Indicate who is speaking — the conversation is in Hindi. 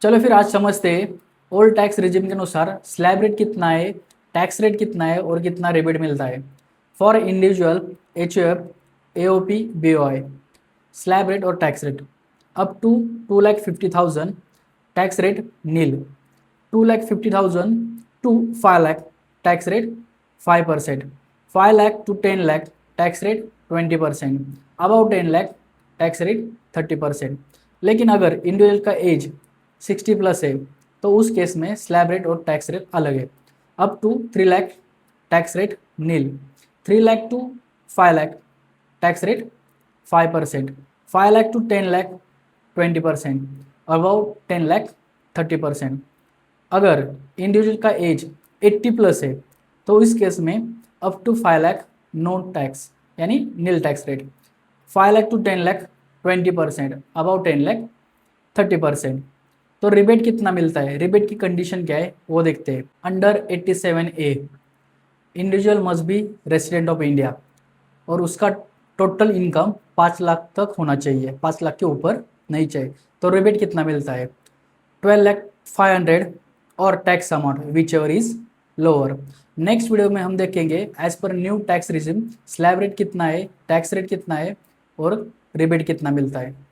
Speaker 1: चलो फिर आज समझते हैं ओल्ड टैक्स रिजिम के अनुसार स्लैब रेट कितना है, टैक्स रेट कितना है और कितना रिबेट मिलता है for individual, H F, A O P, B O I. Slab rate और tax rate up to 2,50,000 tax rate nil, 2,50,000 to 5,00,000 tax rate 5%, 5,00,000 to 10,00,000 tax rate 20%, above 10,00,000 tax rate 30%। लेकिन अगर इंडिविजुअल का एज 60 प्लस है तो उस केस में स्लैब रेट और टैक्स रेट अलग है। Up to 3,00,000 tax rate nil, 3,00,000 to 5,00,000 tax rate 5%, 5,00,000 to 10,00,000 20%, above 10,00,000 30%। अगर इंडिविजुअल का एज 80 प्लस है तो इस केस में अप टू 5,00,000 नो टैक्स यानी नील टैक्स रेट, 5,00,000 टू 10,00,000 20%, अबाउ 10,00,000 30%। तो रिबेट कितना मिलता है, रिबेट की कंडीशन क्या है वो देखते हैं। Under 87A individual must be resident of India और उसका टोटल इनकम 5,00,000 तक होना चाहिए, 5,00,000 के ऊपर नहीं चाहिए। तो रिबेट कितना मिलता है 12,500,000 और tax amount whichever is lower. Next video में हम देखेंगे एज पर new tax regime slab rate कितना है, टैक्स रेट कितना है और रिबेट कितना मिलता है।